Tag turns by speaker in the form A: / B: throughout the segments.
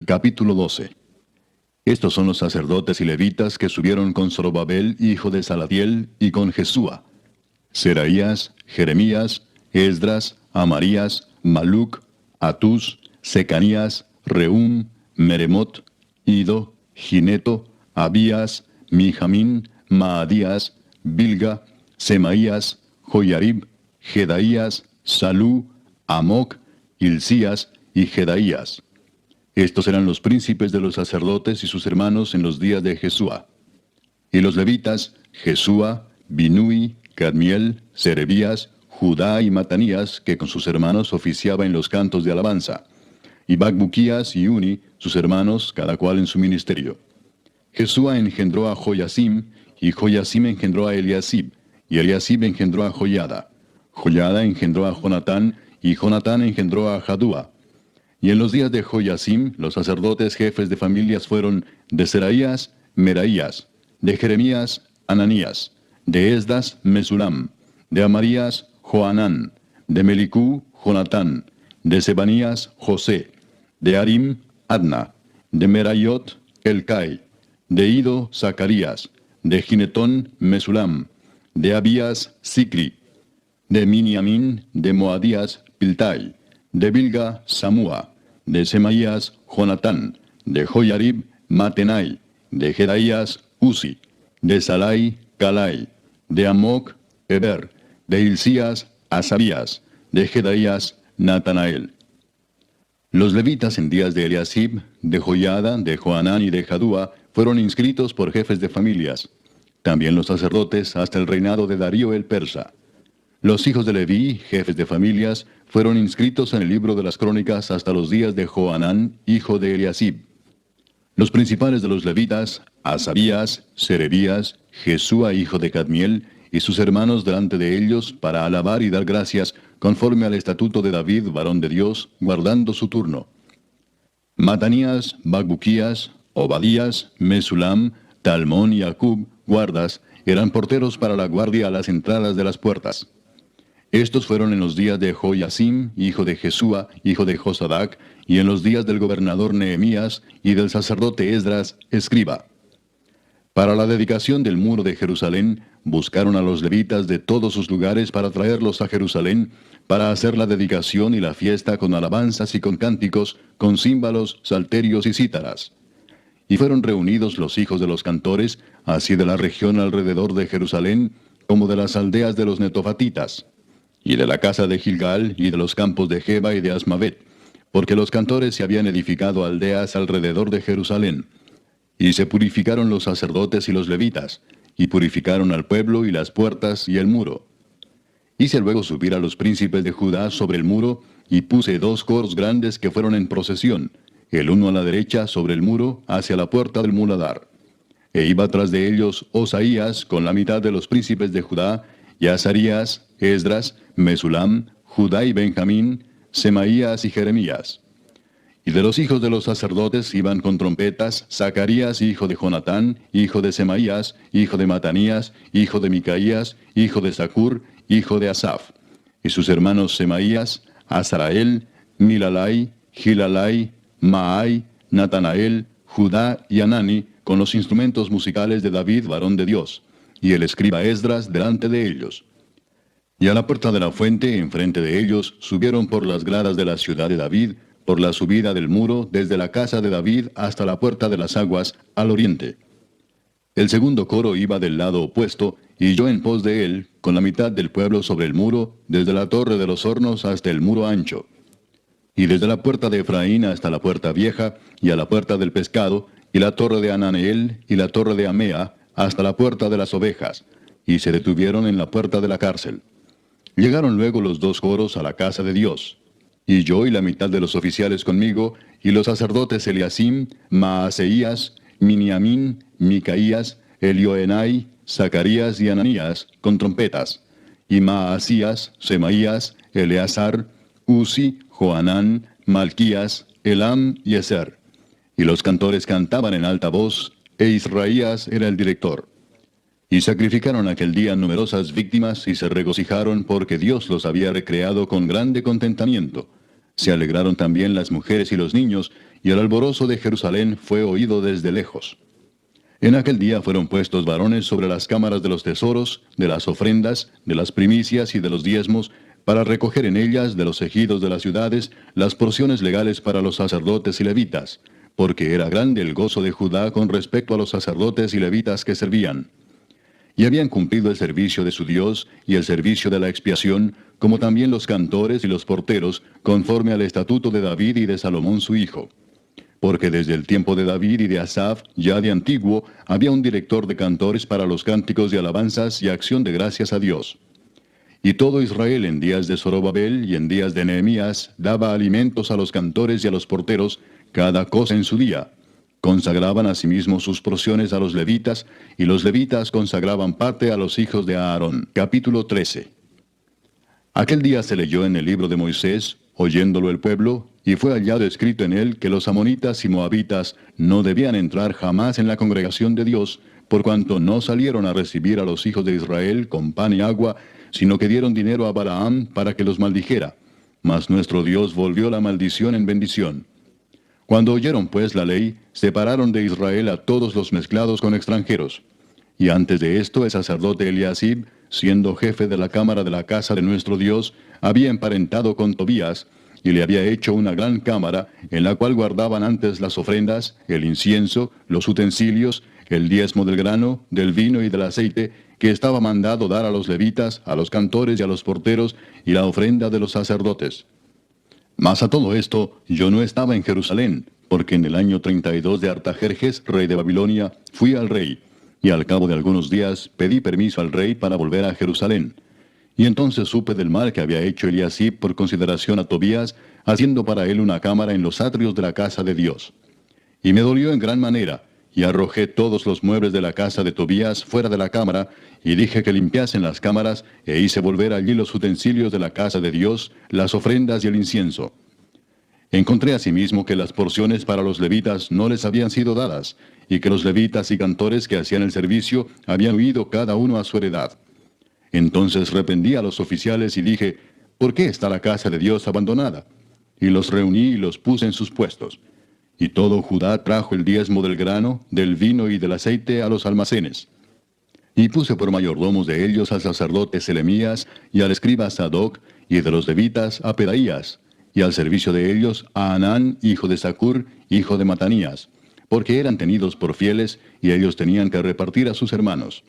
A: Capítulo 12. Estos son los sacerdotes y levitas que subieron con Zorobabel, hijo de Salatiel, y con Jesúa: Seraías, Jeremías, Esdras, Amarías, Maluc, Atús, Secanías, Rehum, Meremot, Ido, Gineto, Abías, Mijamín, Maadías, Bilga, Semaías, Joyarib, Jedaías, Salú, Amoc, Hilcías y Jedaías. Estos eran los príncipes de los sacerdotes y sus hermanos en los días de Jesúa. Y los levitas: Jesúa, Binui, Cadmiel, Serebías, Judá y Matanías, que con sus hermanos oficiaba en los cantos de alabanza. Y Bacbuquías y Uni, sus hermanos, cada cual en su ministerio. Jesúa engendró a Joyasim, y Joyasim engendró a Eliasib, y Eliasib engendró a Joyada. Joyada engendró a Jonatán, y Jonatán engendró a Jadúa. Y en los días de Joyasim, los sacerdotes jefes de familias fueron: de Seraías, Meraías; de Jeremías, Ananías; de Esdras, Mesulam; de Amarías, Joanán; de Melicú, Jonatán; de Sebanías, José; de Arim, Adna; de Merayot, Elcai; de Ido, Zacarías; de Ginetón, Mesulam; de Abías, Sicri; de Miniamín, de Moadías, Piltai; de Bilga, Samúa; de Semaías, Jonatán; de Joyarib, Matenai; de Jedaías, Uzi; de Salai, Calai; de Amoc, Eber; de Hilcías, Asabías; de Jedaías, Natanael. Los levitas en días de Eliasib, de Joyada, de Joanán y de Jadúa fueron inscritos por jefes de familias. También los sacerdotes hasta el reinado de Darío el persa. Los hijos de Leví, jefes de familias, fueron inscritos en el libro de las crónicas hasta los días de Joanán, hijo de Eliasib. Los principales de los levitas: Asabías, Serebías, Jesúa hijo de Cadmiel, y sus hermanos delante de ellos, para alabar y dar gracias, conforme al estatuto de David, varón de Dios, guardando su turno. Matanías, Bacbuquías, Obadías, Mesulam, Talmón y Acub, guardas, eran porteros para la guardia a las entradas de las puertas. Estos fueron en los días de Joyasim, hijo de Jesúa, hijo de Josadac, y en los días del gobernador Nehemías y del sacerdote Esdras, escriba. Para la dedicación del muro de Jerusalén, buscaron a los levitas de todos sus lugares para traerlos a Jerusalén, para hacer la dedicación y la fiesta con alabanzas y con cánticos, con címbalos, salterios y cítaras. Y fueron reunidos los hijos de los cantores, así de la región alrededor de Jerusalén, como de las aldeas de los netofatitas, y de la casa de Gilgal, y de los campos de Geba y de Asmavet, porque los cantores se habían edificado aldeas alrededor de Jerusalén. Y se purificaron los sacerdotes y los levitas, y purificaron al pueblo y las puertas y el muro. Hice luego subir a los príncipes de Judá sobre el muro, y puse 2 coros grandes que fueron en procesión, el uno a la derecha sobre el muro, hacia la puerta del muladar. E iba tras de ellos Osaías con la mitad de los príncipes de Judá, y Azarías, Esdras, Mesulam, Judá y Benjamín, Semaías y Jeremías. Y de los hijos de los sacerdotes iban con trompetas Zacarías, hijo de Jonatán, hijo de Semaías, hijo de Matanías, hijo de Micaías, hijo de Zacur, hijo de Asaf. Y sus hermanos Semaías, Azarael, Milalai, Gilalai, Maai, Natanael, Judá y Anani, con los instrumentos musicales de David, varón de Dios, y el escriba Esdras delante de ellos. Y a la puerta de la fuente, enfrente de ellos, subieron por las gradas de la ciudad de David, por la subida del muro, desde la casa de David hasta la puerta de las aguas, al oriente. El segundo coro iba del lado opuesto, y yo en pos de él, con la mitad del pueblo sobre el muro, desde la torre de los hornos hasta el muro ancho. Y desde la puerta de Efraín hasta la puerta vieja, y a la puerta del pescado, y la torre de Ananeel, y la torre de Amea, hasta la puerta de las ovejas, y se detuvieron en la puerta de la cárcel. Llegaron luego los 2 coros a la casa de Dios, y yo y la mitad de los oficiales conmigo, y los sacerdotes Eliasim, Maaseías, Miniamín, Micaías, Elioenai, Zacarías y Ananías, con trompetas, y Maasías, Semaías, Eleazar, Uzi, Joanán, Malquías, Elam y Ezer. Y los cantores cantaban en alta voz, e Israías era el director. Y sacrificaron aquel día numerosas víctimas y se regocijaron porque Dios los había recreado con grande contentamiento. Se alegraron también las mujeres y los niños, y el alborozo de Jerusalén fue oído desde lejos. En aquel día fueron puestos varones sobre las cámaras de los tesoros, de las ofrendas, de las primicias y de los diezmos, para recoger en ellas de los ejidos de las ciudades las porciones legales para los sacerdotes y levitas, porque era grande el gozo de Judá con respecto a los sacerdotes y levitas que servían. Y habían cumplido el servicio de su Dios y el servicio de la expiación, como también los cantores y los porteros, conforme al estatuto de David y de Salomón su hijo. Porque desde el tiempo de David y de Asaf, ya de antiguo, había un director de cantores para los cánticos de alabanzas y acción de gracias a Dios. Y todo Israel en días de Zorobabel y en días de Nehemías daba alimentos a los cantores y a los porteros, cada cosa en su día. Consagraban asimismo sus porciones a los levitas, y los levitas consagraban parte a los hijos de Aarón. Capítulo 13. Aquel día se leyó en el libro de Moisés, oyéndolo el pueblo, y fue hallado escrito en él que los amonitas y moabitas no debían entrar jamás en la congregación de Dios, por cuanto no salieron a recibir a los hijos de Israel con pan y agua, sino que dieron dinero a Balaam para que los maldijera. Mas nuestro Dios volvió la maldición en bendición. Cuando oyeron pues la ley, separaron de Israel a todos los mezclados con extranjeros. Y antes de esto el sacerdote Eliasib, siendo jefe de la cámara de la casa de nuestro Dios, había emparentado con Tobías, y le había hecho una gran cámara, en la cual guardaban antes las ofrendas, el incienso, los utensilios, el diezmo del grano, del vino y del aceite, que estaba mandado dar a los levitas, a los cantores y a los porteros, y la ofrenda de los sacerdotes. Mas a todo esto, yo no estaba en Jerusalén, porque en el año 32 de Artajerjes, rey de Babilonia, fui al rey, y al cabo de algunos días pedí permiso al rey para volver a Jerusalén. Y entonces supe del mal que había hecho Eliasib por consideración a Tobías, haciendo para él una cámara en los atrios de la casa de Dios. Y me dolió en gran manera, y arrojé todos los muebles de la casa de Tobías fuera de la cámara, y dije que limpiasen las cámaras, e hice volver allí los utensilios de la casa de Dios, las ofrendas y el incienso. Encontré asimismo que las porciones para los levitas no les habían sido dadas, y que los levitas y cantores que hacían el servicio habían huido cada uno a su heredad. Entonces reprendí a los oficiales y dije, ¿por qué está la casa de Dios abandonada? Y los reuní y los puse en sus puestos. Y todo Judá trajo el diezmo del grano, del vino y del aceite a los almacenes. Y puse por mayordomos de ellos al sacerdote Selemías y al escriba Sadoc, y de los levitas a Pedaías, y al servicio de ellos a Hanán, hijo de Zacur, hijo de Matanías, porque eran tenidos por fieles, y ellos tenían que repartir a sus hermanos.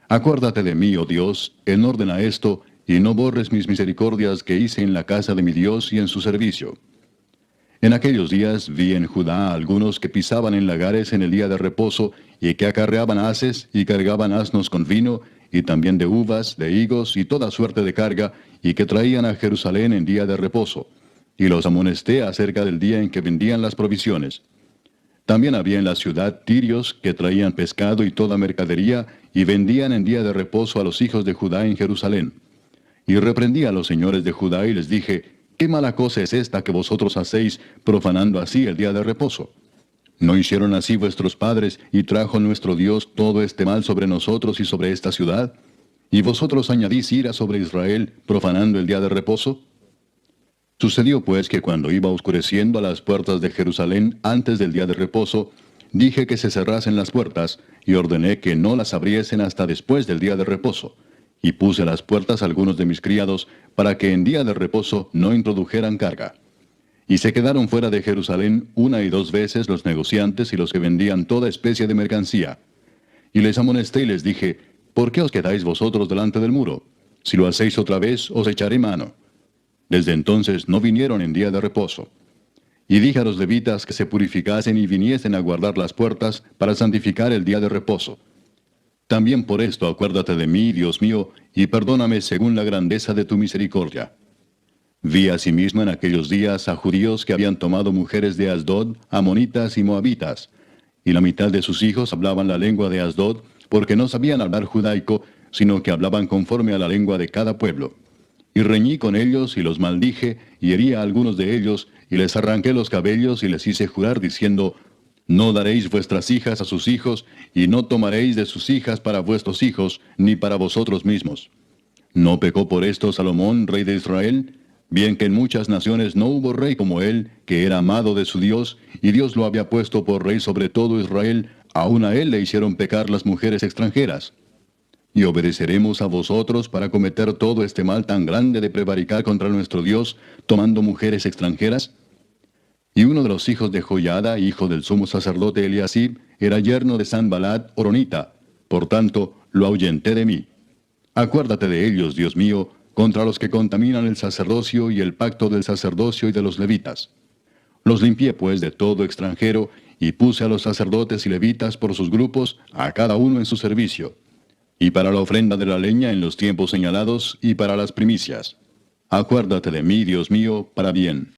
A: Acuérdate de mí, oh Dios, en orden a esto, y no borres mis misericordias que hice en la casa de mi Dios y en su servicio. En aquellos días vi en Judá a algunos que pisaban en lagares en el día de reposo, y que acarreaban haces, y cargaban asnos con vino, y también de uvas, de higos, y toda suerte de carga, y que traían a Jerusalén en día de reposo. Y los amonesté acerca del día en que vendían las provisiones. También había en la ciudad tirios que traían pescado y toda mercadería, y vendían en día de reposo a los hijos de Judá en Jerusalén. Y reprendí a los señores de Judá y les dije, ¿qué mala cosa es esta que vosotros hacéis, profanando así el día de reposo? ¿No hicieron así vuestros padres, y trajo nuestro Dios todo este mal sobre nosotros y sobre esta ciudad? ¿Y vosotros añadís ira sobre Israel, profanando el día de reposo? Sucedió pues que cuando iba oscureciendo a las puertas de Jerusalén antes del día de reposo, dije que se cerrasen las puertas, y ordené que no las abriesen hasta después del día de reposo. Y puse a las puertas a algunos de mis criados, para que en día de reposo no introdujeran carga. Y se quedaron fuera de Jerusalén 1 y 2 veces los negociantes y los que vendían toda especie de mercancía. Y les amonesté y les dije, ¿por qué os quedáis vosotros delante del muro? Si lo hacéis otra vez, os echaré mano. Desde entonces no vinieron en día de reposo. Y dije a los levitas que se purificasen y viniesen a guardar las puertas para santificar el día de reposo. También por esto acuérdate de mí, Dios mío, y perdóname según la grandeza de tu misericordia. Vi asimismo en aquellos días a judíos que habían tomado mujeres de Asdod, amonitas y moabitas, y la mitad de sus hijos hablaban la lengua de Asdod, porque no sabían hablar judaico, sino que hablaban conforme a la lengua de cada pueblo. Y reñí con ellos y los maldije, y herí a algunos de ellos, y les arranqué los cabellos y les hice jurar diciendo, no daréis vuestras hijas a sus hijos, y no tomaréis de sus hijas para vuestros hijos, ni para vosotros mismos. ¿No pecó por esto Salomón, rey de Israel? Bien que en muchas naciones no hubo rey como él, que era amado de su Dios, y Dios lo había puesto por rey sobre todo Israel, aun a él le hicieron pecar las mujeres extranjeras. Y obedeceremos a vosotros para cometer todo este mal tan grande de prevaricar contra nuestro Dios, tomando mujeres extranjeras. Y uno de los hijos de Joiada, hijo del sumo sacerdote Eliasib, era yerno de Sanballat Horonita. Por tanto, lo ahuyenté de mí. Acuérdate de ellos, Dios mío, contra los que contaminan el sacerdocio y el pacto del sacerdocio y de los levitas. Los limpié pues de todo extranjero, y puse a los sacerdotes y levitas por sus grupos, a cada uno en su servicio, y para la ofrenda de la leña en los tiempos señalados, y para las primicias. Acuérdate de mí, Dios mío, para bien.